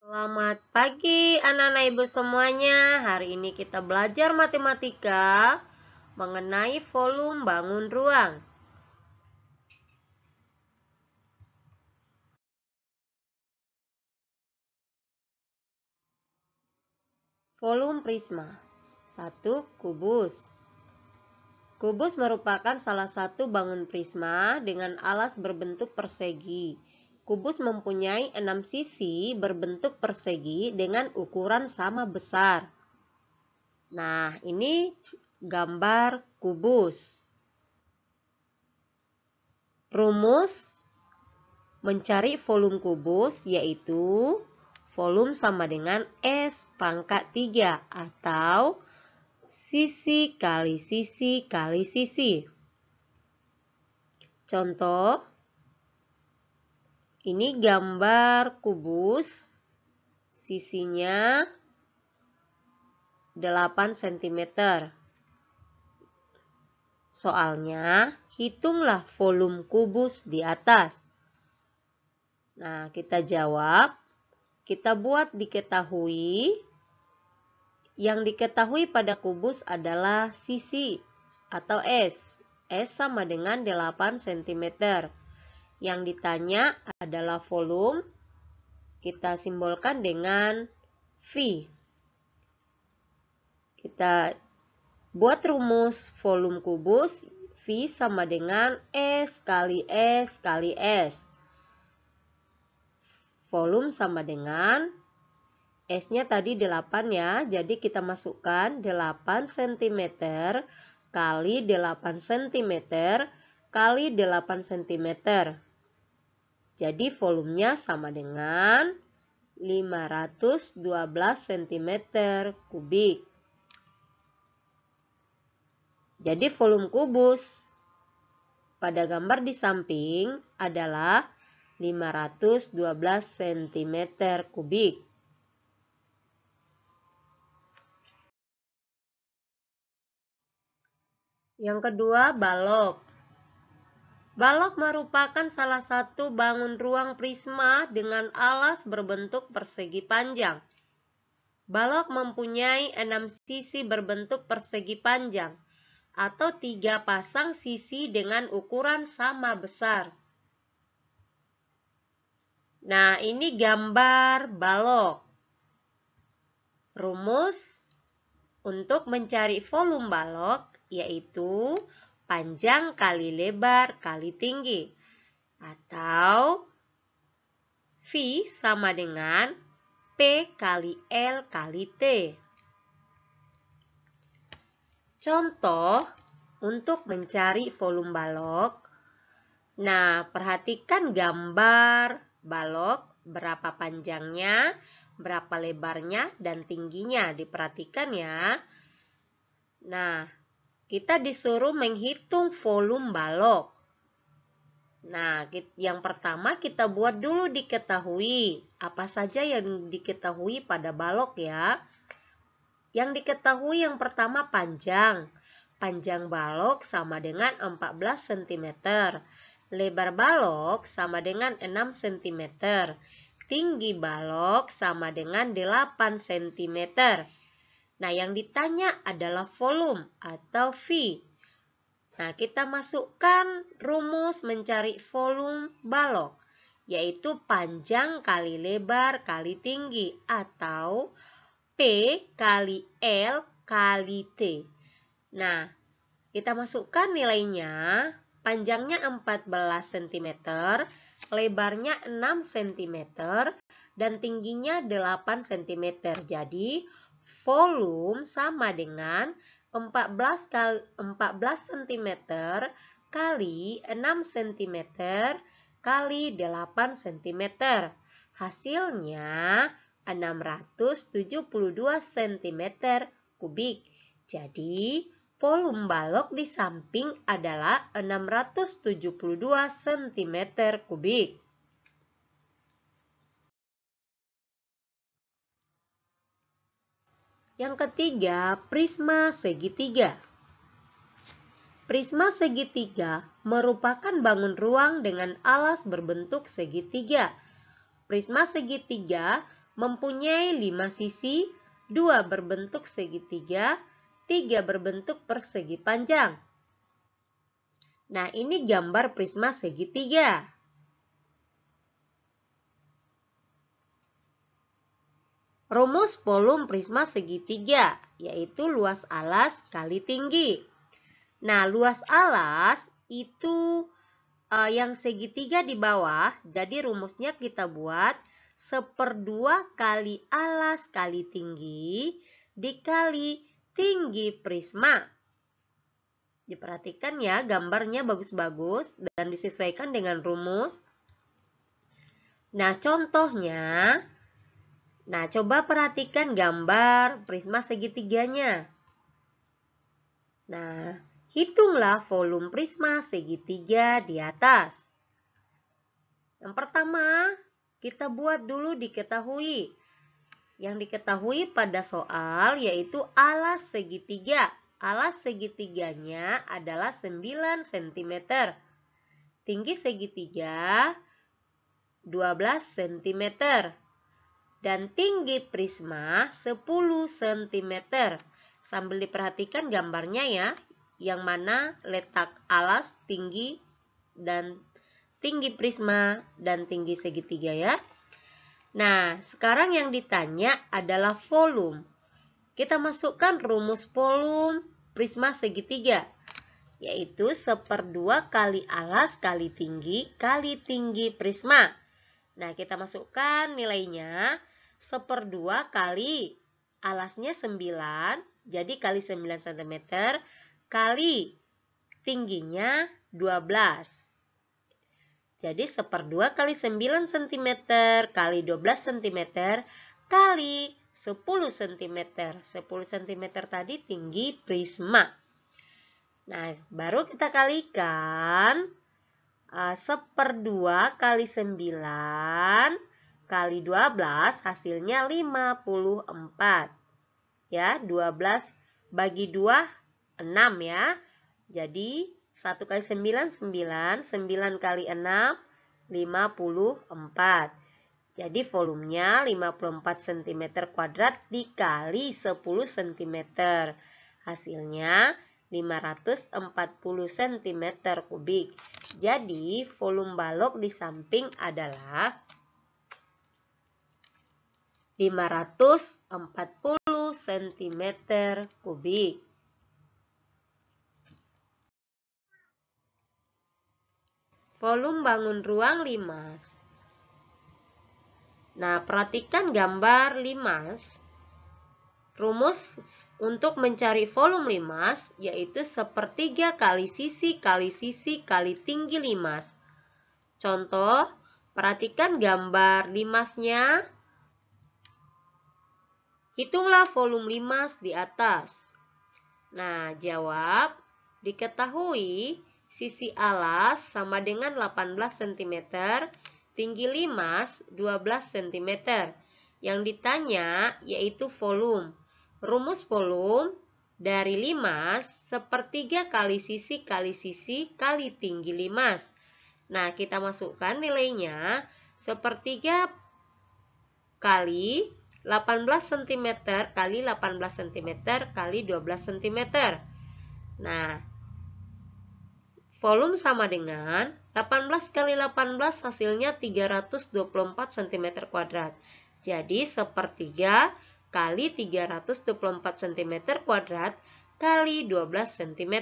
Selamat pagi anak-anak ibu semuanya. Hari ini kita belajar matematika mengenai volume bangun ruang. Volume prisma. 1. Kubus. Kubus merupakan salah satu bangun prisma dengan alas berbentuk persegi. Kubus mempunyai 6 sisi berbentuk persegi dengan ukuran sama besar. Nah, ini gambar kubus. Rumus mencari volume kubus yaitu volume sama dengan S pangkat 3 atau sisi kali sisi kali sisi. Contoh, ini gambar kubus, sisinya 8 cm. Soalnya, hitunglah volume kubus di atas. Nah, kita jawab. Kita buat diketahui. Yang diketahui pada kubus adalah sisi atau S. S sama dengan 8 cm. Yang ditanya adalah volume. Kita simbolkan dengan V. Kita buat rumus volume kubus. V sama dengan S kali S kali S. Volume sama dengan S-nya tadi 8 ya, jadi kita masukkan 8 cm kali 8 cm kali 8 cm. Jadi volumenya sama dengan 512 cm kubik. Jadi volume kubus pada gambar di samping adalah 512 cm kubik. Yang kedua, balok. Balok merupakan salah satu bangun ruang prisma dengan alas berbentuk persegi panjang. Balok mempunyai 6 sisi berbentuk persegi panjang atau 3 pasang sisi dengan ukuran sama besar. Nah, ini gambar balok. Rumus untuk mencari volume balok yaitu panjang kali lebar kali tinggi. Atau V sama dengan P kali L kali T. Contoh untuk mencari volume balok. Nah, perhatikan gambar balok, berapa panjangnya, berapa lebarnya, dan tingginya. Diperhatikan ya. Nah, kita disuruh menghitung volume balok. Nah, yang pertama kita buat dulu diketahui. Apa saja yang diketahui pada balok ya? Yang diketahui yang pertama panjang. Panjang balok sama dengan 14 cm. Lebar balok sama dengan 6 cm. Tinggi balok sama dengan 8 cm. Nah, yang ditanya adalah volume atau V. Nah, kita masukkan rumus mencari volume balok, yaitu panjang kali lebar kali tinggi atau P kali L kali T. Nah, kita masukkan nilainya. Panjangnya 14 cm, lebarnya 6 cm, dan tingginya 8 cm. Jadi, volume sama dengan 14 cm kali 6 cm kali 8 cm. Hasilnya 672 cm kubik. Jadi, volume balok di samping adalah 672 cm kubik. Yang ketiga, prisma segitiga. Prisma segitiga merupakan bangun ruang dengan alas berbentuk segitiga. Prisma segitiga mempunyai 5 sisi, 2 berbentuk segitiga, 3 berbentuk persegi panjang. Nah, ini gambar prisma segitiga. Rumus volume prisma segitiga, yaitu luas alas kali tinggi. Nah, luas alas itu yang segitiga di bawah, jadi rumusnya kita buat 1/2 kali alas kali tinggi dikali tinggi prisma. Diperhatikan ya, gambarnya bagus-bagus dan disesuaikan dengan rumus. Nah, contohnya, coba perhatikan gambar prisma segitiganya. Nah, hitunglah volume prisma segitiga di atas. Yang pertama, kita buat dulu diketahui. Yang diketahui pada soal yaitu alas segitiga. Alas segitiganya adalah 9 cm. Tinggi segitiga 12 cm. Dan tinggi prisma 10 cm. Sambil diperhatikan gambarnya ya, yang mana letak alas, tinggi, dan tinggi prisma, dan tinggi segitiga ya. Nah, sekarang yang ditanya adalah volume. Kita masukkan rumus volume prisma segitiga, yaitu 1/2 kali alas kali tinggi prisma. Nah, kita masukkan nilainya 1/2 kali alasnya 9, jadi kali 9 cm, kali tingginya 12. Jadi 1/2 kali 9 cm kali 12 cm kali 10 cm. 10 cm tadi tinggi prisma. Nah, baru kita kalikan 1/2 kali 9 kali 12 hasilnya 54. Ya, 12 bagi 2 6 ya. Jadi 1 kali 9 9, 9 kali 6 54. Jadi volumenya 54 cm kuadrat dikali 10 cm. Hasilnya 540 cm kubik. Jadi volume balok di samping adalah 540 cm kubik. Volume bangun ruang limas. Nah, perhatikan gambar limas. Rumus untuk mencari volume limas yaitu 1/3 kali sisi kali tinggi limas. Contoh, perhatikan gambar limasnya. Hitunglah volume limas di atas. Nah, jawab. Diketahui sisi alas sama dengan 18 cm, tinggi limas 12 cm. Yang ditanya yaitu volume. Rumus volume dari limas 1/3 kali sisi kali tinggi limas. Nah, kita masukkan nilainya 1/3 kali 18 cm kali 18 cm kali 12 cm. Nah, volume sama dengan 18 kali 18 hasilnya 324 cm kuadrat. Jadi 1/3 kali 324 cm kuadrat kali 12 cm.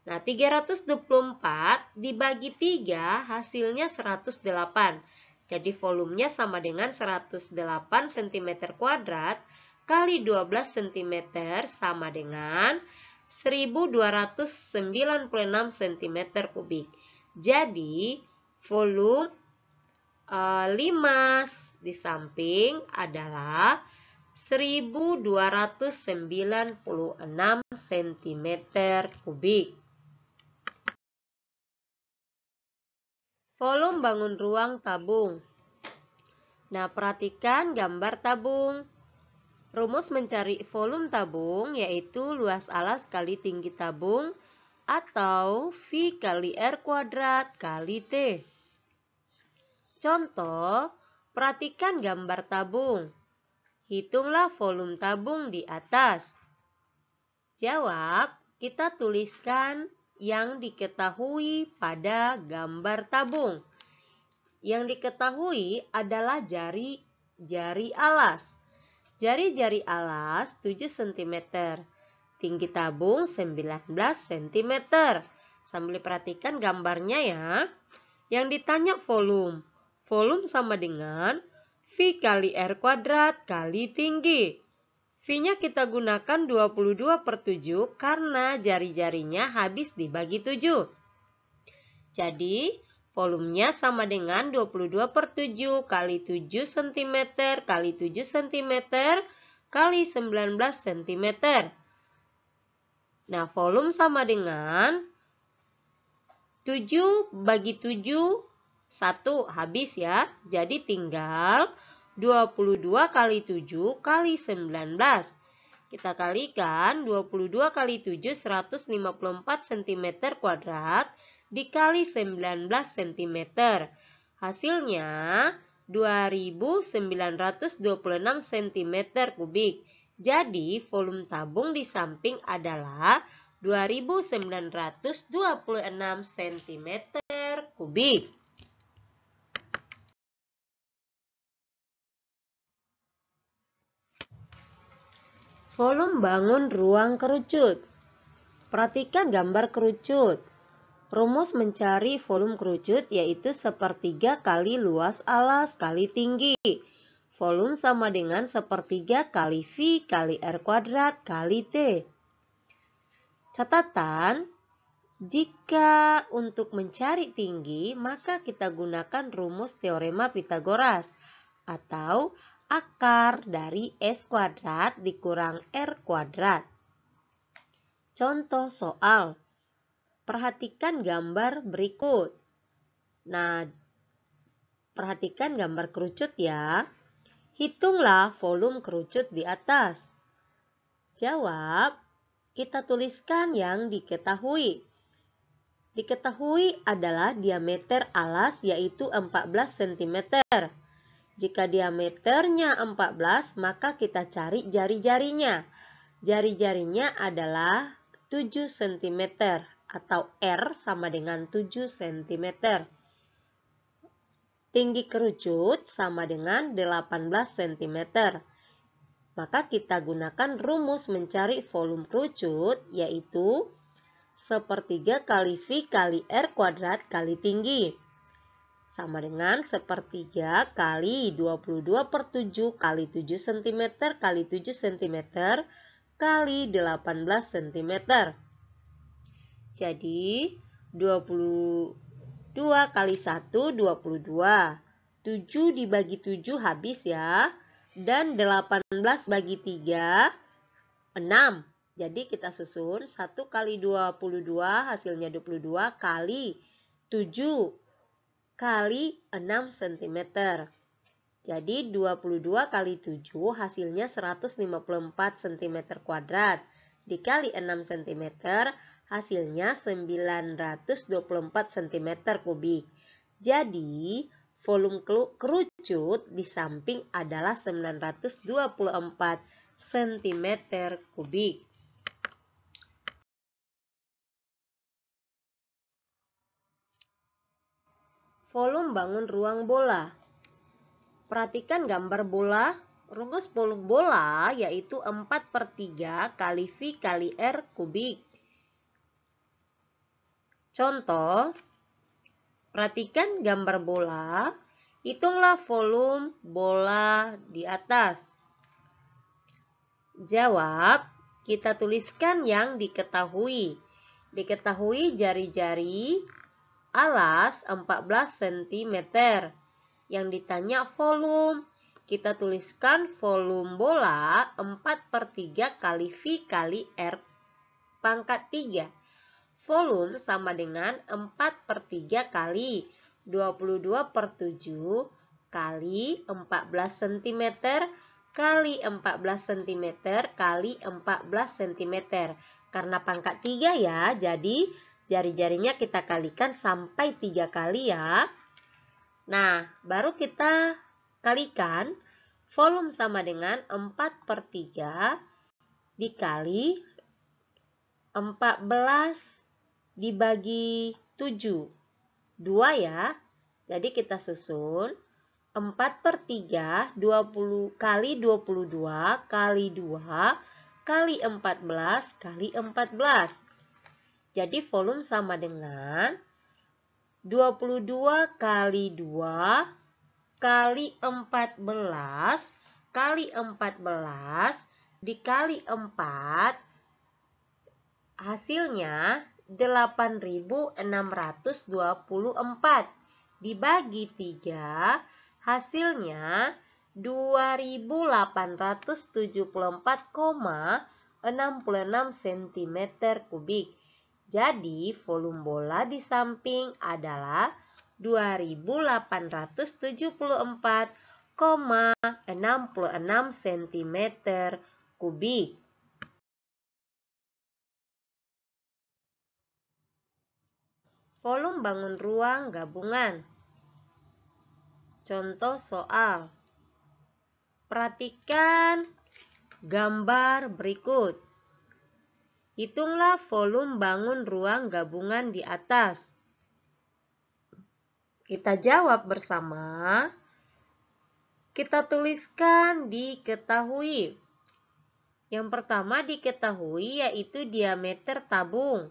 Nah, 324 dibagi 3 hasilnya 108. Jadi volumenya sama dengan 108 cm kuadrat kali 12 cm sama dengan 1296 cm kubik. Jadi volume limas di samping adalah 1296 cm kubik. Volume bangun ruang tabung. Nah, perhatikan gambar tabung. Rumus mencari volume tabung yaitu luas alas kali tinggi tabung atau V kali R kuadrat kali T. Contoh, Perhatikan gambar tabung. Hitunglah volume tabung di atas. Jawab, kita tuliskan yang diketahui pada gambar tabung. Yang diketahui adalah jari alas. Jari-jari alas 7 cm. Tinggi tabung 19 cm. Sambil perhatikan gambarnya ya. Yang ditanya volume. Volume sama dengan V kali R kuadrat kali tinggi. V-nya kita gunakan 22/7 karena jari-jarinya habis dibagi 7. Jadi, volumenya sama dengan 22/7 kali 7 cm kali 7 cm kali 19 cm. Nah, volume sama dengan 7 bagi 7, 1 habis ya. Jadi tinggal 22 kali 7 kali 19. Kita kalikan 22 kali 7 154 cm kuadrat dikali 19 cm. Hasilnya 2926 cm kubik. Jadi volume tabung di samping adalah 2926 cm kubik. Volume bangun ruang kerucut. Perhatikan gambar kerucut. Rumus mencari volume kerucut yaitu sepertiga kali luas alas kali tinggi. Volume sama dengan sepertiga kali V kali R kuadrat kali T. Catatan, jika untuk mencari tinggi, maka kita gunakan rumus teorema Pythagoras atau akar dari S kuadrat dikurang R kuadrat. Contoh soal. Perhatikan gambar berikut. Nah, perhatikan gambar kerucut ya. Hitunglah volume kerucut di atas. Jawab, kita tuliskan yang diketahui. Diketahui adalah diameter alas yaitu 14 cm. Jika diameternya 14, maka kita cari jari-jarinya. Jari-jarinya adalah 7 cm atau R sama dengan 7 cm. Tinggi kerucut sama dengan 18 cm. Maka kita gunakan rumus mencari volume kerucut yaitu sepertiga kali V kali R kuadrat kali tinggi. Sama dengan sepertiga kali 22/7 kali 7 cm kali 7 cm kali 18 cm. Jadi 22 kali 1 22. 7 dibagi 7 habis ya. Dan 18 bagi 3 6. Jadi kita susun 1 kali 22 hasilnya 22 kali 7 kali 6 cm. Jadi 22 kali 7 hasilnya 154 cm kuadrat. Dikali 6 cm hasilnya 924 cm kubik. Jadi volume kerucut di samping adalah 924 cm kubik. Volume bangun ruang bola. Perhatikan gambar bola. Rumus volume bola yaitu 4/3 kali V kali R kubik. Contoh, perhatikan gambar bola. Hitunglah volume bola di atas. Jawab, kita tuliskan yang diketahui. Diketahui jari-jari alas 14 cm. Yang ditanya volume, kita tuliskan volume bola 4/3 kali V kali R pangkat 3. Volume sama dengan 4/3 kali 22/7 kali 14 cm kali 14 cm kali 14 cm. Karena pangkat 3 ya, jadi jari-jarinya kita kalikan sampai 3 kali ya. Nah, baru kita Kalikan, volume sama dengan 4/3 dikali 14 dibagi 7. 2 ya. Jadi kita susun 4/3 20 kali 22 kali 2 kali 14 kali 14. Jadi volume sama dengan 22 kali 2 kali 14 kali 14 dikali 4, hasilnya 8.624 dibagi 3, hasilnya 2.874,66 cm kubik. Jadi volume bola di samping adalah 2.874,66 cm kubik. Volume bangun ruang gabungan. Contoh soal. Perhatikan gambar berikut. Hitunglah volume bangun ruang gabungan di atas. Kita jawab bersama. Kita tuliskan diketahui. Yang pertama diketahui yaitu diameter tabung.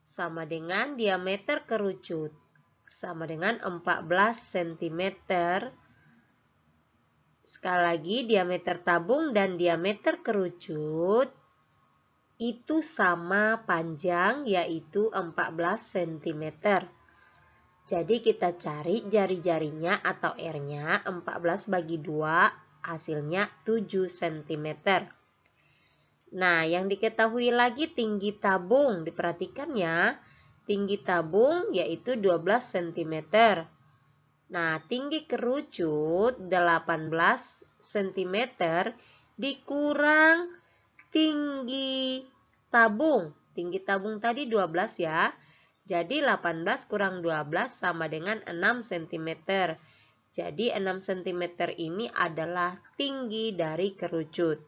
Sama dengan diameter kerucut. Sama dengan 14 cm. Sekali lagi, diameter tabung dan diameter kerucut itu sama panjang, yaitu 14 cm. Jadi kita cari jari-jarinya atau R-nya, 14 bagi 2, hasilnya 7 cm. Nah, yang diketahui lagi tinggi tabung, diperhatikan ya. Tinggi tabung yaitu 12 cm. Nah, tinggi kerucut 18 cm dikurang tinggi tabung. Tinggi tabung tadi 12 ya. Jadi 18 kurang 12 sama dengan 6 cm. Jadi 6 cm ini adalah tinggi dari kerucut.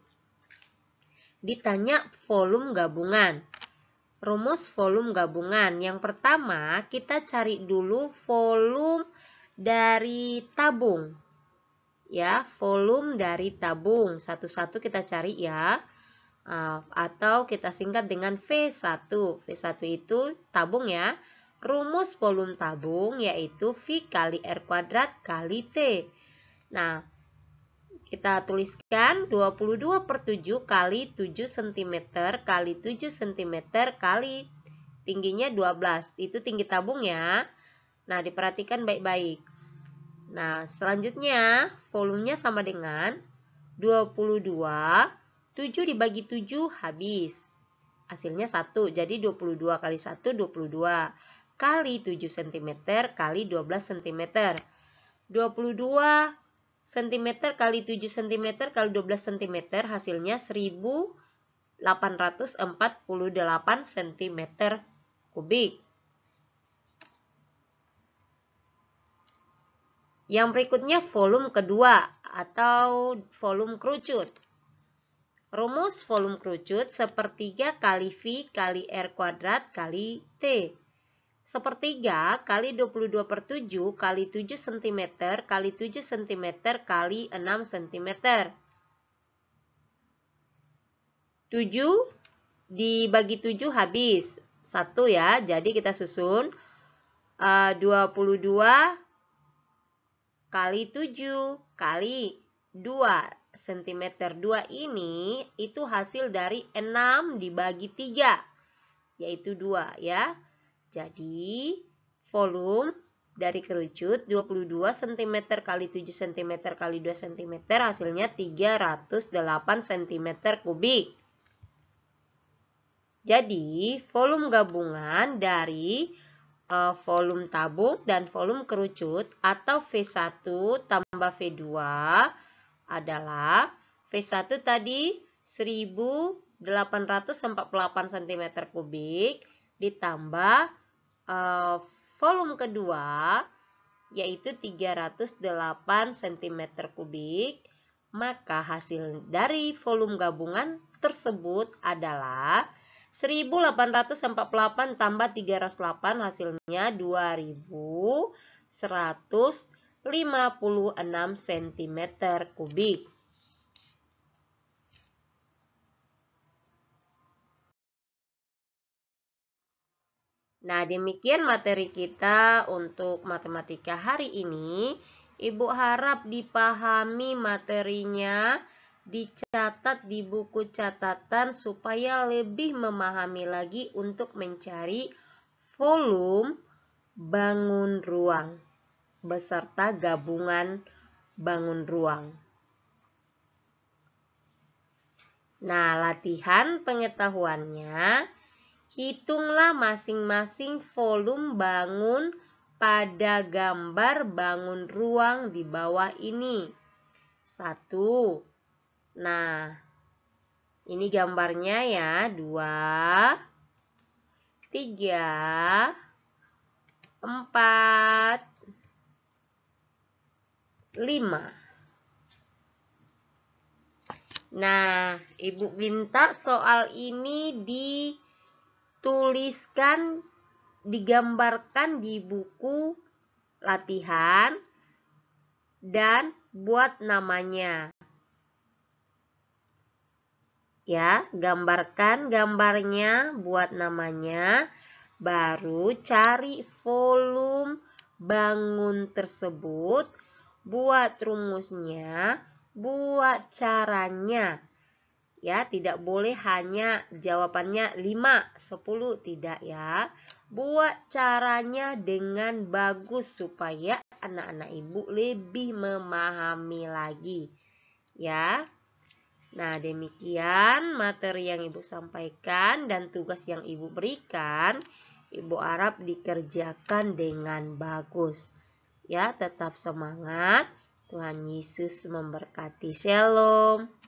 Ditanya volume gabungan. Rumus volume gabungan. Yang pertama, kita cari dulu volume dari tabung. Ya, volume dari tabung. Satu-satu kita cari ya. Atau kita singkat dengan V1. V1 itu tabung ya. Rumus volume tabung yaitu V kali R kuadrat kali T. Nah, kita tuliskan 22/7 kali 7 cm kali 7 cm kali tingginya 12. Itu tinggi tabung ya. Nah, diperhatikan baik-baik. Nah, selanjutnya volumenya sama dengan 22. 7 dibagi 7 habis. Hasilnya 1. Jadi 22 kali 1, 22. Kali 7 cm kali 12 cm. 22 cm kali 7 cm kali 12 cm hasilnya 1848 cm kubik. Yang berikutnya volume kedua atau volume kerucut. Rumus volume kerucut sepertiga kali V kali R kuadrat kali T. Sepertiga kali 22/7 kali 7 cm kali 7 cm kali 6 cm. 7 dibagi 7 habis. 1 ya, jadi kita susun 22 kali 7 kali 2 cm. 2 ini itu hasil dari 6 dibagi 3, yaitu 2 ya. Jadi volume dari kerucut 22 cm kali 7 cm kali 2 cm hasilnya 308 cm kubik. Jadi volume gabungan dari volume tabung dan volume kerucut atau V1 tambah V2 adalah V1 tadi 1848 cm kubik ditambah volume kedua yaitu 308 cm kubik, maka hasil dari volume gabungan tersebut adalah 1848 tambah 308 hasilnya 2156 cm kubik. Nah, demikian materi kita untuk matematika hari ini. Ibu harap dipahami materinya, dicatat di buku catatan supaya lebih memahami lagi untuk mencari volume bangun ruang beserta gabungan bangun ruang. Nah, latihan pengetahuannya, hitunglah masing-masing volume bangun pada gambar bangun ruang di bawah ini. 1. Nah, ini gambarnya ya. 2, 3, 4, 5. Nah, Ibu minta soal ini dituliskan, digambarkan di buku latihan dan buat namanya. Ya, gambarkan gambarnya, buat namanya, baru cari volume bangun tersebut, buat rumusnya, buat caranya. Ya, tidak boleh hanya jawabannya 5, 10, tidak ya. Buat caranya dengan bagus supaya anak-anak Ibu lebih memahami lagi. Ya. Nah, demikian materi yang Ibu sampaikan dan tugas yang Ibu berikan. Ibu harap dikerjakan dengan bagus. Ya, tetap semangat. Tuhan Yesus memberkati. Shalom.